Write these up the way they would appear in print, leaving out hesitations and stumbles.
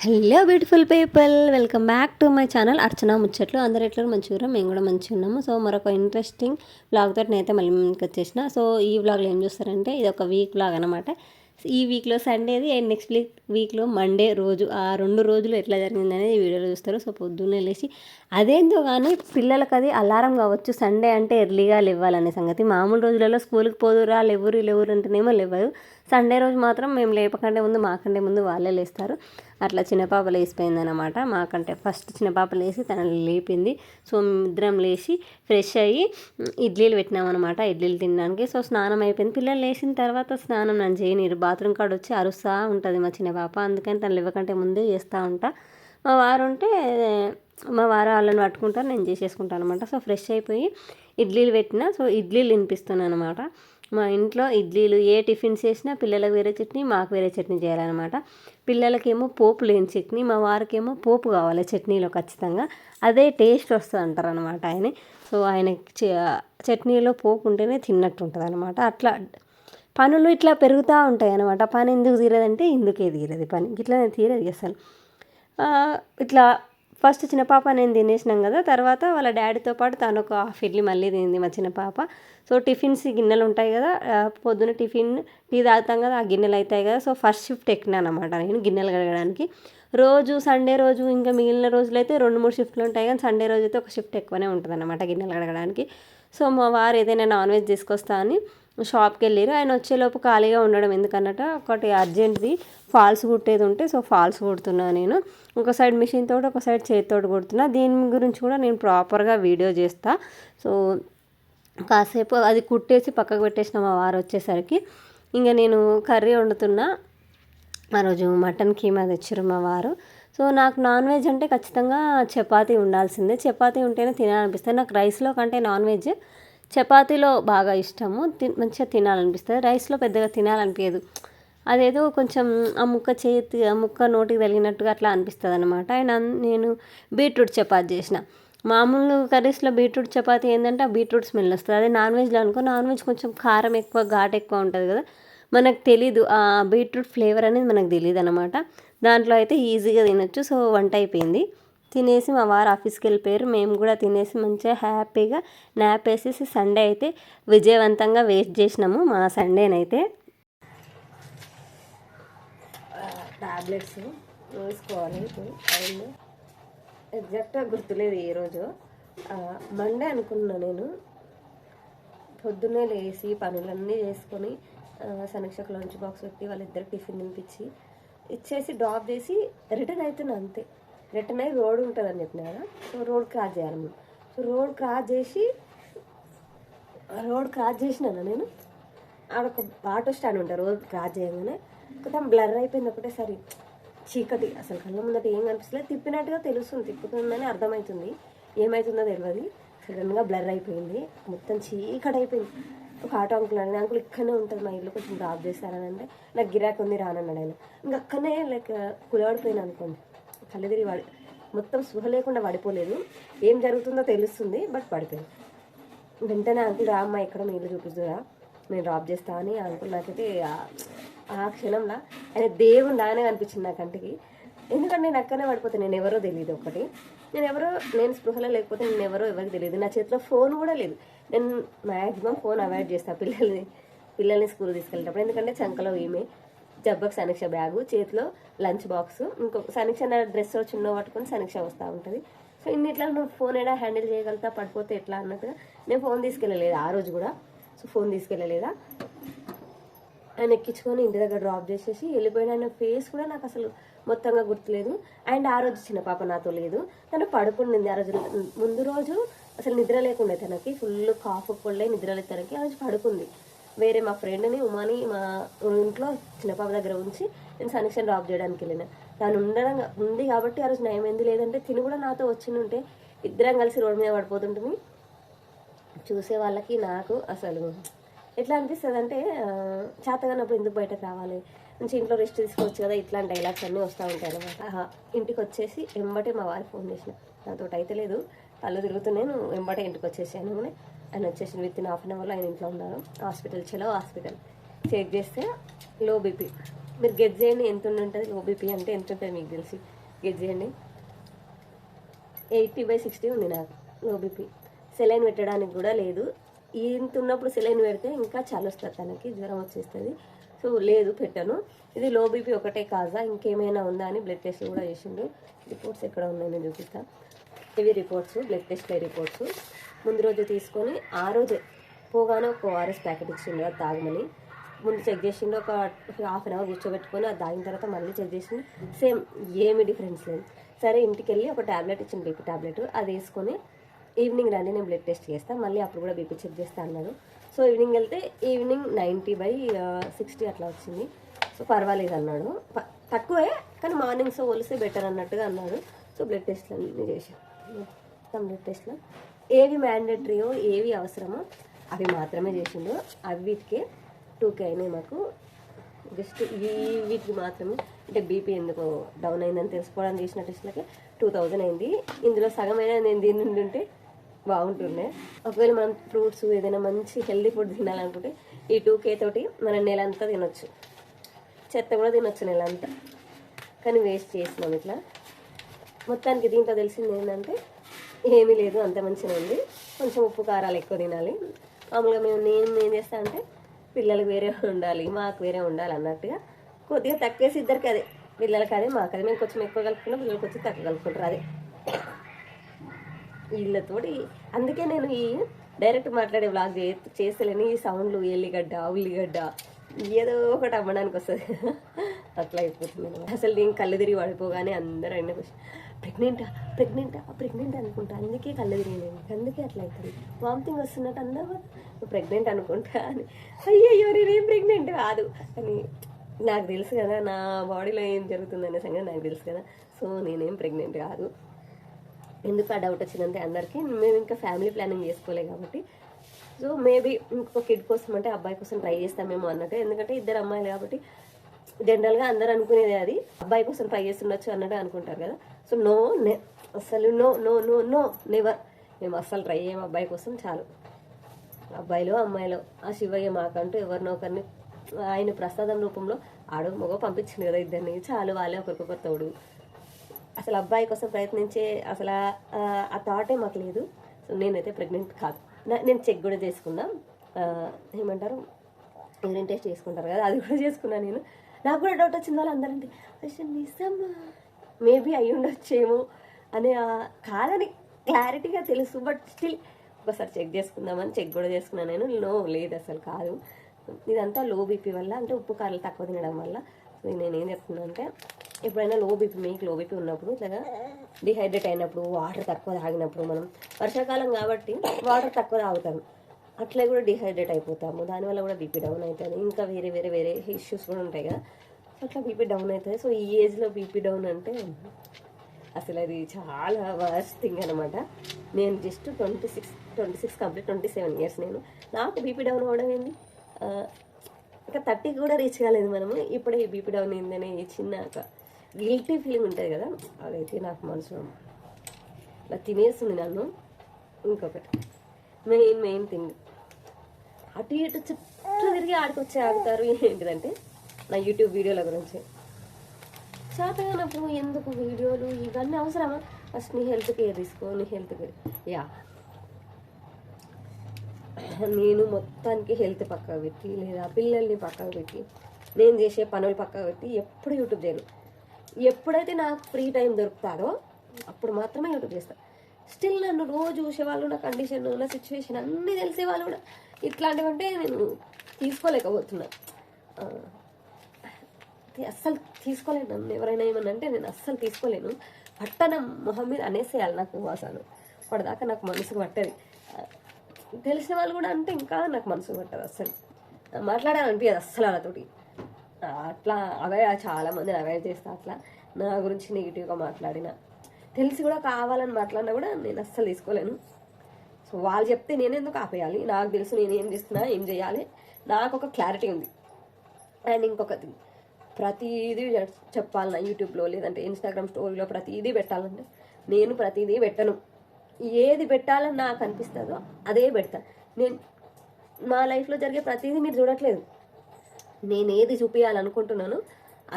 Hello beautiful people, welcome back to my channel Archana Muchatlu. అందరు ఎట్లా మంచిగా, మేము కూడా మంచిగా ఉన్నాము. సో మరొక ఇంట్రెస్టింగ్ వ్లాగ్ తోటి నేనైతే మళ్ళీ ముందుకు వచ్చేసిన. సో ఈ వ్లాగ్లో ఏం చూస్తారంటే ఇది ఒక వీక్ వ్లాగ్ అనమాట. ఈ వీక్లో సండేది అండ్ నెక్స్ట్ వీక్లో మండే రోజు, ఆ 2 రోజులు ఎట్లా జరిగింది అనేది ఈ వీడియోలో చూస్తారు. సో పొద్దున్నే లేచి అదేందో కానీ పిల్లలకి అది అలారం కావచ్చు, సండే అంటే ఎర్లీగా లేవ్వాలనే సంగతి. మామూలు రోజులలో స్కూల్కి పోదురా లేవురు అంటేనేమో లేవదు. సండే రోజు మాత్రం మేము లేపకంటే ముందు, మాకంటే ముందు వాళ్ళే లేస్తారు. అట్లా చిన్నపాప లేచిపోయిందనమాట. మాకంటే ఫస్ట్ చిన్నపాప లేచి తనని లేపింది. సో ఇద్దరం లేచి ఫ్రెష్ అయ్యి ఇడ్లీలు పెట్టినామన్నమాట, ఇడ్లీలు తినడానికి. సో స్నానం అయిపోయింది. పిల్లలు లేచిన తర్వాత స్నానం నన్ను చేయనీరు, బాత్రూమ్ కాడ వచ్చి అరుస్తూ ఉంటుంది మా చిన్నపాప. అందుకని తను లేవకంటే ముందే చేస్తూ ఉంటా. మా వారు ఉంటే మా వారు వాళ్ళని పట్టుకుంటారు, నేను చేసేసుకుంటాను అనమాట. సో ఫ్రెష్ అయిపోయి ఇడ్లీలు పెట్టినా. సో ఇడ్లీలు తినిపిస్తున్నాను అనమాట. మా ఇంట్లో ఇడ్లీలు ఏ టిఫిన్స్ చేసినా పిల్లలకు వేరే చట్నీ, మాకు వేరే చట్నీ చేయాలన్నమాట. పిల్లలకేమో పోపు లేని చట్నీ, మా వారికేమో పోపు కావాలి చట్నీలో ఖచ్చితంగా. అదే టేస్ట్ వస్తుంది అంటారు అనమాట ఆయన. సో ఆయన చట్నీలో పోపు ఉంటేనే తిన్నట్టు ఉంటుంది అనమాట. అట్లా పనులు ఇట్లా పెరుగుతూ ఉంటాయి అనమాట. పని ఎందుకు తీరదంటే ఇందుకే తీరదు పని, ఇట్లా తీరదు అసలు. ఇట్లా ఫస్ట్ చిన్న పాప నేను తినేసినాం కదా, తర్వాత వాళ్ళ డాడీతో పాటు తను ఒక హాఫ్ ఇడ్లీ మళ్ళీ తింది మా చిన్న పాప. సో టిఫిన్స్ గిన్నెలు ఉంటాయి కదా, పొద్దున టిఫిన్ టీ తాగుతాం కదా, ఆ గిన్నెలు అవుతాయి కదా. సో ఫస్ట్ షిఫ్ట్ ఎక్కినాను అనమాట నేను గిన్నెలు కడగడానికి. రోజు సండే రోజు ఇంకా మిగిలిన రోజులు అయితే 2-3 షిఫ్ట్లు ఉంటాయి, కానీ సండే రోజు అయితే ఒక షిఫ్ట్ ఎక్కువనే ఉంటుంది అనమాట గిన్నెలు కడగడానికి. సో మా వారు ఏదైనా నాన్ వెజ్ తీసుకొస్తా అని షాప్కి వెళ్ళారు. ఆయన వచ్చేలోపు ఖాళీగా ఉండడం ఎందుకన్నట, ఒకటి అర్జెంట్ది ఫాల్స్ కుట్టేది ఉంటే సో ఫాల్స్ కుడుతున్నా నేను. ఒక సైడ్ మిషన్ తోటి, ఒక సైడ్ చేతితోటి కుడుతున్నా. దీని గురించి కూడా నేను ప్రాపర్గా వీడియో చేస్తా. సో కాసేపు అది కుట్టేసి పక్కకు పెట్టేసిన మా వారు వచ్చేసరికి ఇంకా నేను కర్రీ వండుతున్నా. ఆ రోజు మటన్ కీమా తెచ్చారు మా వారు. సో నాకు నాన్ వెజ్ అంటే ఖచ్చితంగా చపాతీ ఉండాల్సిందే. చపాతీ ఉంటేనే తినాలనిపిస్తుంది. నాకు రైస్లో కంటే నాన్ వెజ్ చపాతీలో బాగా ఇష్టము, మంచిగా తినాలనిపిస్తుంది. రైస్లో పెద్దగా తినాలనిపించదు. అదేదో కొంచెం ఆ ముక్క నోటికి తగిలినట్టుగా అట్లా అనిపిస్తుంది అనమాట. నేను బీట్రూట్ చపాతీ చేసిన. మామూలు కర్రీస్లో బీట్రూట్ చపాతీ ఏంటంటే ఆ బీట్రూట్ స్మెల్ వస్తుంది. అదే నాన్ వెజ్లో అనుకో, నాన్ వెజ్ కొంచెం కారం ఎక్కువ, ఘాటు ఎక్కువ ఉంటుంది కదా, మనకు తెలీదు ఆ బీట్రూట్ ఫ్లేవర్ అనేది మనకు తెలియదు అనమాట. దాంట్లో అయితే ఈజీగా తినొచ్చు. సో వంట అయిపోయింది, తినేసి మా వారు ఆఫీస్కి వెళ్ళిపోయారు. మేము కూడా తినేసి మంచిగా హ్యాపీగా నాప్ వేసేసి సండే అయితే విజయవంతంగా వేస్ట్ చేసినాము మా సండేనైతే. టాబ్లెట్స్ వేసుకోవాలి అండ్ ఎగ్జాక్ట్గా గుర్తులేదు ఏ రోజు, మండే అనుకున్నా నేను. పొద్దున్నే లేచి పనులన్నీ చేసుకొని సమీక్షకు లంచ్ బాక్స్ పెట్టి వాళ్ళిద్దరు టిఫిన్ తినిపించి ఇచ్చేసి డ్రాప్ చేసి రిటర్న్ అవుతున్నా అంతే. రిటర్న్ అయ్యి రోడ్ ఉంటుందని చెప్పిన కదా, సో రోడ్ క్రాస్ చేయాలి మేము. సో రోడ్ క్రాస్ చేసినాను నేను. ఆడొక ఆటో స్టాండ్ ఉంటుంది, రోడ్ క్రాస్ చేయగానే కొంచెం బ్లర్ అయిపోయింది ఒకటేసారి. చీకటి, అసలు కళ్ళ ముందట ఏం కనిపిస్తలేదు. తిప్పినట్టుగా తెలుస్తుంది, తిప్పుతుందని అర్థమవుతుంది, ఏమవుతుందో తెలియదు. సడన్గా బ్లర్ అయిపోయింది, మొత్తం చీకటి అయిపోయింది. ఒక ఆటో అంకుల్ అని, అంకుల్ ఇక్కడనే ఉంటుంది మా ఇల్లు, కొంచెం డ్రాప్ చేస్తారని అంటే నాకు గిరాకీ ఉంది రానన్నాడు ఆయన. ఇంకా అక్కడనే లైక్ కులవాడిపోయినా అనుకోండి, కళ్ళు తిరిగి మొత్తం స్పృహ లేకుండా పడిపోలేదు. ఏం జరుగుతుందో తెలుస్తుంది, బట్ పడిపోయింది. వెంటనే అంకుల్ రా అమ్మ ఇక్కడ మీ ఇల్లు చూపిస్తురా, నేను డ్రాప్ చేస్తా అని. అంకుల్ నాకైతే ఆ క్షణంలో ఆయన దేవుడు నానే అనిపించింది నా కంటికి. ఎందుకంటే నేను అక్కడనే పడిపోతే నేను ఎవరో తెలియదు. ఒకటి నేను స్పృహలో లేకపోతే నేను ఎవరో ఎవరికి తెలియదు. నా చేతిలో ఫోన్ కూడా లేదు. నేను మ్యాక్సిమం ఫోన్ అవాయిడ్ చేస్తాను పిల్లల్ని స్కూల్ తీసుకెళ్ళేటప్పుడు. ఎందుకంటే చంకలో ఈమె, జబ్బకు సమీక్ష బ్యాగు, చేతిలో లంచ్ బాక్స్, ఇంకొక సమీక్ష డ్రెస్ చిన్న పట్టుకొని సమీక్ష వస్తూ ఉంటుంది. సో ఇన్నిట్లా నువ్వు ఫోన్ ఎలా హ్యాండిల్ చేయగలుగుతా, పడిపోతే ఎట్లా అన్నట్టుగా నేను ఫోన్ తీసుకెళ్ళలేదు ఆ రోజు కూడా. సో ఫోన్ తీసుకెళ్ళలేదా, ఆయన ఎక్కించుకొని ఇంటి దగ్గర డ్రాప్ చేసేసి వెళ్ళిపోయిన. ఆయన ఫేస్ కూడా నాకు అసలు మొత్తంగా గుర్తులేదు. అండ్ ఆ రోజు చిన్న పాప నాతో లేదు, తను పడుకుండింది. ఆ రోజు ముందు రోజు అసలు నిద్ర లేకుండే, తనకి ఫుల్ కాఫ్ కొళ్ళే నిద్ర లేదు తనకి. ఆ రోజు పడుకుంది. వేరే మా ఫ్రెండ్ని ఉమాని మా ఇంట్లో చిన్నపాప దగ్గర ఉంచి నేను సనీక్షన్ డ్రాప్ చేయడానికి వెళ్ళిన. తను ఉంది కాబట్టి ఆ రోజు నయమైంది. లేదంటే తిని కూడా నాతో వచ్చిండుంటే ఇద్దరం కలిసి రోడ్డు మీద పడిపోతుంటుంది. చూసే వాళ్ళకి నాకు అసలు ఎట్లా అనిపిస్తుంది అంటే, చేతగానప్పుడు ఎందుకు బయటకు రావాలి, నుంచి ఇంట్లో రెస్ట్ తీసుకోవచ్చు కదా, ఇట్లాంటి డైలాగ్స్ అన్నీ వస్తూ ఉంటాయి అనమాట. ఇంటికి వచ్చేసి ఎంబటే మా వారికి ఫోన్ చేసిన, నాతో అయితే లేదు, కళ్ళు తిరుగుతున్నాను, ఎంబటే ఇంటికి వచ్చేసాను. ఆయన వచ్చేసి విత్ ఇన్ హాఫ్ అన్ అవర్లో ఆయన ఇంట్లో ఉన్నారు. హాస్పిటల్ చెలో హాస్పిటల్ చెక్ చేస్తే లో బీపీ. మీరు గెట్ చేయండి ఎంత ఉంటుంది లో బీపీ అంటే ఎంత ఉంటుంది మీకు తెలిసి గెట్ చేయండి. 80/60 ఉంది నాకు లో బీపీ. సెలైన్ పెట్టడానికి కూడా లేదు. ఇంత ఉన్నప్పుడు సెలైన్ పెడితే ఇంకా చాలా వస్తుంది, తనకి జ్వరం వచ్చేస్తుంది. సో లేదు పెట్టాను. ఇది లో బీపీ ఒకటే కాజా, ఇంకేమైనా ఉందా అని బ్లడ్ టెస్ట్ కూడా చేసిండు. రిపోర్ట్స్ ఎక్కడ ఉన్నాయి నేను చూపిస్తాను. ఇవి రిపోర్ట్స్, బ్లడ్ టెస్ట్ల రిపోర్ట్స్. ముందు రోజు తీసుకొని ఆ రోజే పోగానే ఒక ORS ప్యాకెట్ ఇచ్చిండు, అది తాగమని. ముందు చెక్ చేసిండు, ఒక హాఫ్ అన్ అవర్ కూర్చోబెట్టుకొని అది తాగిన తర్వాత మళ్ళీ చెక్ చేసిండు. సేమ్ ఏమి డిఫరెన్స్ లేదు. సరే ఇంటికి వెళ్ళి ఒక ట్యాబ్లెట్ ఇచ్చింది, బీపీ ట్యాబ్లెట్. అది వేసుకొని ఈవినింగ్ రండి నేను బ్లడ్ టెస్ట్ చేస్తాను, మళ్ళీ అప్పుడు కూడా బీపీ చెక్ చేస్తా అన్నాడు. సో ఈవినింగ్ వెళ్తే ఈవినింగ్ 90/60 అట్లా వచ్చింది. సో పర్వాలేదు అన్నాడు, తక్కువే కానీ మార్నింగ్స్ పోలిస్తే బెటర్ అన్నట్టుగా అన్నాడు. సో బ్లడ్ టెస్ట్లు అన్నీ చేశాను. బ్లడ్ టెస్ట్లో ఏవి మ్యాండేటరీయో ఏవి అవసరమో అవి మాత్రమే చేసిండు. అవి వీటికే 2K అయినాయి మాకు. జస్ట్ వీటికి మాత్రమే, అంటే బీపీ ఎందుకు డౌన్ అయిందని తెలుసుకోవడానికి చేసిన టెస్ట్లకి 2000 అయింది. ఇందులో సగమైనా నేను దీని నుండి ఉంటే బాగుంటుండే. ఒకవేళ మనం ఫ్రూట్స్ ఏదైనా మంచి హెల్దీ ఫుడ్ తినాలనుకుంటే ఈ 2K తోటి మనం నెల అంతా తినొచ్చు, చెత్త కూడా తినొచ్చు నెల అంతా. కానీ వేస్ట్ చేసినాం ఇట్లా. మొత్తానికి దీంట్లో తెలిసింది ఏంటంటే ఏమీ లేదు, అంత మంచిగా ఉంది. కొంచెం ఉప్పు కారాలు ఎక్కువ తినాలి. మామూలుగా నేను ఏం చేస్తా అంటే పిల్లలకు వేరే ఉండాలి, మాకు వేరే ఉండాలి అన్నట్టుగా కొద్దిగా తక్కువేసి ఇద్దరికి అదే, పిల్లలకి అదే మాకు అదే. మేము కొంచెం ఎక్కువ కలుపుకున్నాం, పిల్లలకి కొంచెం తక్కువ కలుపుకుంటారు అదే వీళ్ళతోటి. అందుకే నేను ఈ డైరెక్ట్ మాట్లాడే వ్లాగ్ చేస్తలేని ఈ సౌండ్లు ఎల్లిగడ్డ ఉల్లిగడ్డ ఏదో ఒకటి అమ్మడానికి వస్తుంది అట్లా అయిపోతుంది. అసలు నేను కళ్ళు తిరిగి పడిపోగానే అందరూ అయిన క్వశ్చన్, ప్రెగ్నెంట్ అనుకుంటా, అందుకే కళ్ళు తిరిగినాయి, అందుకే అట్లా అవుతుంది, వామిటింగ్ వస్తున్నట్టు అందరూ ప్రెగ్నెంట్ అనుకుంటా అని. అయ్యో నేనేం ప్రెగ్నెంట్ కాదు అని నాకు తెలుసు కదా, నా బాడీలో ఏం జరుగుతుందనే సంగతి నాకు తెలుసు కదా. సో నేనేం ప్రెగ్నెంట్ కాదు. ఎందుకు ఆ డౌట్ వచ్చిందంటే అందరికీ మేము ఇంకా ఫ్యామిలీ ప్లానింగ్ చేసుకోలేదు కాబట్టి, సో మేబీ ఇంకొక కిడ్ కోసం అంటే అబ్బాయి కోసం ట్రై చేస్తామేమో అన్నట్టు. ఎందుకంటే ఇద్దరు అమ్మాయిలు కాబట్టి జనరల్గా అందరు అనుకునేది అది, అబ్బాయి కోసం ట్రై చేస్తుండొచ్చు అన్నట్టు అనుకుంటారు కదా. సో అసలు నో నెవర్, మేము అస్సలు ట్రై చేయము అబ్బాయి కోసం. చాలు అబ్బాయిలో అమ్మాయిలో ఆ శివయ్య మాకంటూ ఎవరినో ఒకరిని ఆయన ప్రసాదం రూపంలో ఆడు మగ పంపించింది కదా ఇద్దరిని, చాలు వాళ్ళే ఒకరికొకరు తోడు. అసలు అబ్బాయి కోసం ప్రయత్నించే అసలు ఆ థాటే మాకు లేదు. సో నేనైతే ప్రెగ్నెంట్ కాదు. నేను చెక్ కూడా చేసుకున్నా, ఏమంటారు యూరిన్ టెస్ట్ చేసుకుంటారు కదా, అది కూడా చేసుకున్నా నేను. నాకు కూడా డౌట్ వచ్చింది, వాళ్ళు అందరంటే అసలు నిజమా, మేబీ అయ్యి ఉండొచ్చేమో అని, కాదని క్లారిటీగా తెలుసు. బట్ స్టిల్ ఒకసారి చెక్ చేసుకుందామని చెక్ కూడా చేసుకున్నాను నేను. లేదు అసలు కాదు, ఇదంతా లో బీపీ వల్ల, అంటే ఉప్పు కారాలు తక్కువ తినడం వల్ల. సో నేనేం చెప్తున్నాను అంటే ఎప్పుడైనా మీకు లో బీపీ ఉన్నప్పుడు ఇట్లాగా డిహైడ్రేట్ అయినప్పుడు, వాటర్ తక్కువ తాగినప్పుడు, మనం వర్షాకాలం కాబట్టి వాటర్ తక్కువ తాగుతాము, అట్లా కూడా డిహైడ్రేట్ అయిపోతాము, దానివల్ల కూడా బీపీ డౌన్ అవుతుంది. ఇంకా వేరే ఇష్యూస్ కూడా ఉంటాయి కదా, అట్లా బీపీ డౌన్ అవుతుంది. సో ఈ ఏజ్లో బీపీ డౌన్ అంటే అసలు అది చాలా వర్స్ట్ థింగ్ అనమాట. నేను జస్ట్ 26 కంప్లీట్ 27 ఇయర్స్ నాకు బీపీ డౌన్ అవ్వడం ఏంది, ఇంకా 30 కూడా రీచ్ కాలేదు మనము, ఇప్పుడే ఈ బీపీ డౌన్ అయిందనే చిన్న గిల్టీ ఫీలింగ్ ఉంటుంది కదా, అదైతే నాకు మనసులో ఇలా తినేస్తుంది నన్ను. ఇంకొకటి మెయిన్ థింగ్, అటు ఇటు చుట్టూ తిరిగి ఆడుకొచ్చి ఆగుతారు. ఏంటిదంటే నా యూట్యూబ్ వీడియోల గురించి. చేతగానప్పుడు ఎందుకు వీడియోలు ఇవన్నీ అవసరమా? ఫస్ట్ నీ హెల్త్ కేర్ తీసుకో, నీ హెల్త్ కేర్. నేను మొత్తానికి హెల్త్ పక్కకు పెట్టి, లేదా పిల్లల్ని పక్కకు పెట్టి, నేను చేసే పనులు పక్కకు పెట్టి ఎప్పుడు యూట్యూబ్ చేయను. ఎప్పుడైతే నాకు ఫ్రీ టైం దొరుకుతాడో అప్పుడు మాత్రమే యూట్యూబ్ చేస్తాను. స్టిల్ నన్ను రోజు చూసేవాళ్ళు, నా కండిషన్, నా సిచ్యువేషన్ అన్నీ తెలిసేవాళ్ళు కూడా ఇట్లాంటివంటే నేను తీసుకోలేకపోతున్నా, అస్సలు తీసుకోలేను. నన్ను ఎవరైనా ఏమన్నా అంటే నేను అస్సలు తీసుకోలేను. పట్టణం మొహం మీద అనేసేయాలి నాకు అసలు. పడదాకా నాకు మనసుకు పట్టది. తెలిసిన వాళ్ళు కూడా అంటే ఇంకా నాకు మనసుకు పట్టదు, అస్సలు మాట్లాడాలనిపించదు అస్సలు వాళ్ళతోటి. అట్లా చాలామందిని అవాయిడ్ చేస్తా. అట్లా నా గురించి నెగిటివ్గా మాట్లాడిన, తెలిసి కూడా కావాలని మాట్లాడినా కూడా నేను అస్సలు తీసుకోలేను. సో వాళ్ళు చెప్తే నేను ఎందుకు ఆపేయాలి? నాకు తెలుసు నేను ఏం చేస్తున్నా, ఏం చేయాలి, నాకు ఒక క్లారిటీ ఉంది. అండ్ ఇంకొకటి, ప్రతిదీ చెప్పాలన్నా యూట్యూబ్లో లేదంటే ఇన్స్టాగ్రామ్ స్టోరీలో ప్రతిదీ పెట్టాలంటే నేను ప్రతిదీ పెట్టను. ఏది పెట్టాలని నాకు అనిపిస్తుందో అదే పెడతా. నేను మా లైఫ్లో జరిగే ప్రతిదీ మీరు చూడట్లేదు. నేను ఏది చూపించాలనుకుంటున్నానో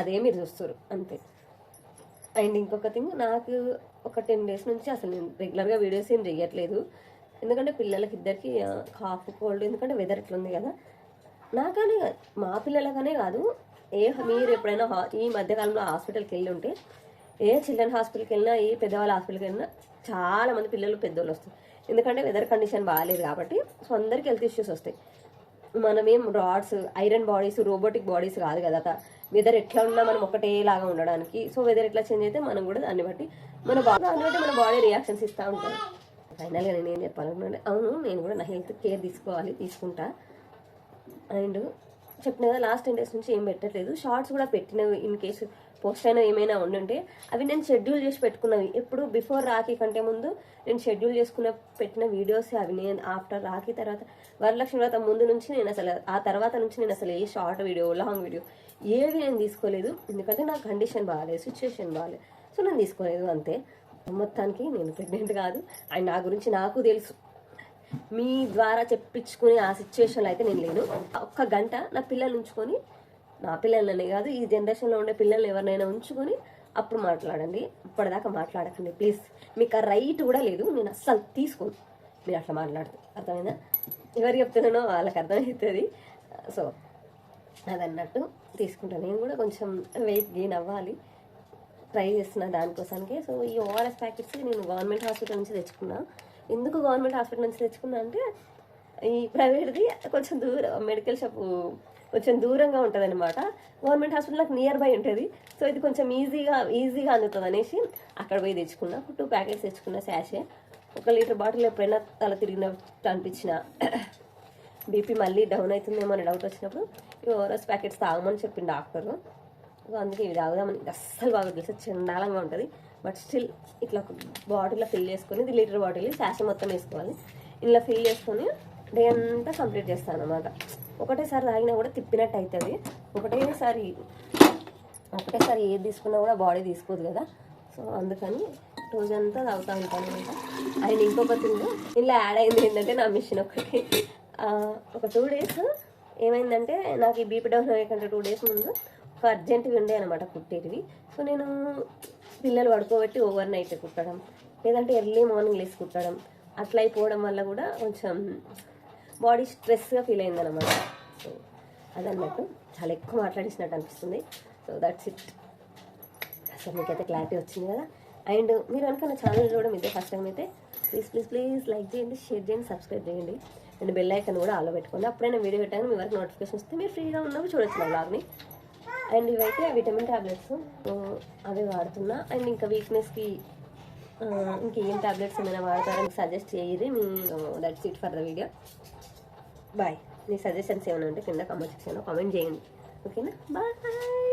అదే మీరు చూస్తారు అంతే. అండ్ ఇంకొక థింగ్, నాకు ఒక 10 days నుంచి అసలు నేను రెగ్యులర్గా వీడియోస్ ఏం చేయట్లేదు. ఎందుకంటే పిల్లలకి ఇద్దరికి కాఫ్ కోల్డ్, ఎందుకంటే వెదర్ ఎట్లుంది కదా. నాకనే కాదు, మా పిల్లలకనే కాదు, మీరు ఎప్పుడైనా ఈ మధ్యకాలంలో హాస్పిటల్కి వెళ్ళి ఉంటే, ఏ చిల్డ్రన్ హాస్పిటల్కి వెళ్ళినా, ఏ పెద్దవాళ్ళ హాస్పిటల్కి వెళ్ళినా చాలామంది పిల్లలు పెద్దోళ్ళు వస్తారు. ఎందుకంటే వెదర్ కండిషన్ బాగాలేదు కాబట్టి. సో అందరికి హెల్త్ ఇష్యూస్ వస్తాయి. మనమేం rods, iron bodies, robotic bodies కాదు కదా. వెదర్ ఎట్లా ఉన్నా మనం ఒకటేలాగా ఉండడానికి. సో వెదర్ ఎట్లా చేంజ్ అయితే మనం కూడా దాన్ని బట్టి మన బాడీ రియాక్షన్స్ ఇస్తూ ఉంటాం. ఫైనల్గా నేను ఏం చెప్పాలనుకుంటే, అవును నేను కూడా నా హెల్త్ కేర్ తీసుకుంటా. అండ్ చెప్పిన కదా లాస్ట్ 10 days నుంచి ఏం పెట్టట్లేదు. షార్ట్స్ కూడా పెట్టినవి ఇన్ కేసు పోస్ట్ అయినా ఏమైనా ఉండుంటే అవి నేను షెడ్యూల్ చేసి పెట్టుకున్నవి. ఎప్పుడు బిఫోర్ రాఖీ కంటే ముందు నేను షెడ్యూల్ చేసుకున్న పెట్టిన వీడియోస్ అవి. నేను ఆఫ్టర్ రాఖీ తర్వాత వరలక్ష్మి వ్రతం ముందు నుంచి నేను అసలు, ఆ తర్వాత నుంచి నేను అసలు ఏ షార్ట్ వీడియో, లాంగ్ వీడియో ఏవి నేను తీసుకోలేదు. ఎందుకంటే నా కండిషన్ బాగాలేదు, సిచ్యువేషన్ బాగాలేదు. సో నేను తీసుకోలేదు అంతే. మొత్తానికి నేను ప్రెగ్నెంట్ కాదు. అండ్ నా గురించి నాకు తెలుసు. మీ ద్వారా చెప్పించుకునే ఆ సిచ్యువేషన్లో అయితే నేను లేను. ఒక్క గంట నా పిల్లల్ని ఉంచుకొని, నా పిల్లలనే కాదు ఈ జనరేషన్లో ఉండే పిల్లల్ని ఎవరినైనా ఉంచుకొని అప్పుడు మాట్లాడండి. ఇప్పటిదాకా మాట్లాడకండి ప్లీజ్. మీకు ఆ రైట్ కూడా లేదు. నేను అస్సలు తీసుకోను మీరు అట్లా మాట్లాడుతూ. అర్థమైందా? ఎవరు చెప్తున్నానో వాళ్ళకి అర్థమవుతుంది. సో అదన్నట్టు తీసుకుంటాను. నేను కూడా కొంచెం వెయిట్ గెయిన్ అవ్వాలి, ట్రై చేస్తున్నా దానికోసానికి. సో ఈ ఓఆర్ఎస్ ప్యాకెట్స్ నేను గవర్నమెంట్ హాస్పిటల్ నుంచి తెచ్చుకున్నా. ఎందుకు గవర్నమెంట్ హాస్పిటల్ నుంచి తెచ్చుకున్నా అంటే, ఈ ప్రైవేట్ది కొంచెం దూరం, మెడికల్ షాప్ కొంచెం దూరంగా ఉంటుంది అనమాట. గవర్నమెంట్ హాస్పిటల్ నాకు నియర్ బై ఉంటుంది. సో ఇది కొంచెం ఈజీగా అందుతుంది అనేసి అక్కడ పోయి తెచ్చుకున్నా. 2 ప్యాకెట్స్ తెచ్చుకున్నా. శాషే 1 లీటర్ బాటిల్. ఎప్పుడైనా తల తిరిగినట్టు అనిపించిన, బీపీ మళ్ళీ డౌన్ అవుతుందేమో అని డౌట్ వచ్చినప్పుడు ఈ ఓఆర్ఎస్ ప్యాకెట్స్ తాగమని చెప్పింది డాక్టరు. సో అందుకే ఇవి తాగుదామని. అస్సలు బాగా తెలుసు, చండాలంగా ఉంటుంది. బట్ స్టిల్ ఇట్లా ఒక బాటిల్లో ఫిల్ చేసుకొని, ఇది లీటర్ బాటిల్, శాష మొత్తం వేసుకోవాలి. ఇలా ఫిల్ చేసుకొని డే అంతా కంప్లీట్ చేస్తాను అనమాట. ఒకటేసారి తాగినా కూడా తిప్పినట్టు అవుతుంది. ఒకటేసారి ఏది తీసుకున్నా కూడా బాడీ తీసుకోదు కదా. సో అందుకని రోజంతా తాగుతూ ఉంటాను అనమాట. అండ్ ఇంకొక థింగ్ ఇలా యాడ్ అయింది ఏంటంటే, నా మిషన్ ఒకటి ఒక 2 days ఏమైందంటే, నాకు ఈ బీపీ డౌన్ అయ్యేకంటే 2 days ముందు ఒక అర్జెంట్వి ఉండే అనమాట కుట్టేటివి. సో నేను పిల్లలు పడుకోబెట్టి ఓవర్ నైట్ కుట్టడం, లేదంటే ఎర్లీ మార్నింగ్ లేసి కుట్టడం, అట్లా అయిపోవడం వల్ల కూడా కొంచెం బాడీ స్ట్రెస్గా ఫీల్ అయిందనమాట. సో అదన్నట్టు చాలా ఎక్కువ మాట్లాడేసినట్టు అనిపిస్తుంది. So that's it. అసలు మీకైతే క్లారిటీ వచ్చింది కదా. అండ్ మీరు కనుక నా ఛానల్ చూడడం ఇదే ఫస్ట్ టైం అయితే ప్లీజ్ లైక్ చేయండి, షేర్ చేయండి, సబ్స్క్రైబ్ చేయండి. అండ్ బెల్ ఐకాన్ కూడా ఆలో పెట్టుకోండి. అప్పుడైనా వీడియో పెట్టాను మీ వరకు నోటిఫికేషన్ వస్తే మీరు ఫ్రీగా ఉన్నప్పుడు చూడొచ్చు నా బ్లాగ్ని. అండ్ ఇవైతే విటమిన్ ట్యాబ్లెట్స్ అవి వాడుతున్నా. అండ్ ఇంకా వీక్నెస్కి ఇంకేం ట్యాబ్లెట్స్ ఏమైనా వాడతారని సజెస్ట్ చేయరు. That's it for the video. Bye. మీ సజెషన్స్ ఏమైనా ఉంటే కింద కామెంట్ సెక్షన్లో కామెంట్ చేయండి. ఓకేనా? బాయ్.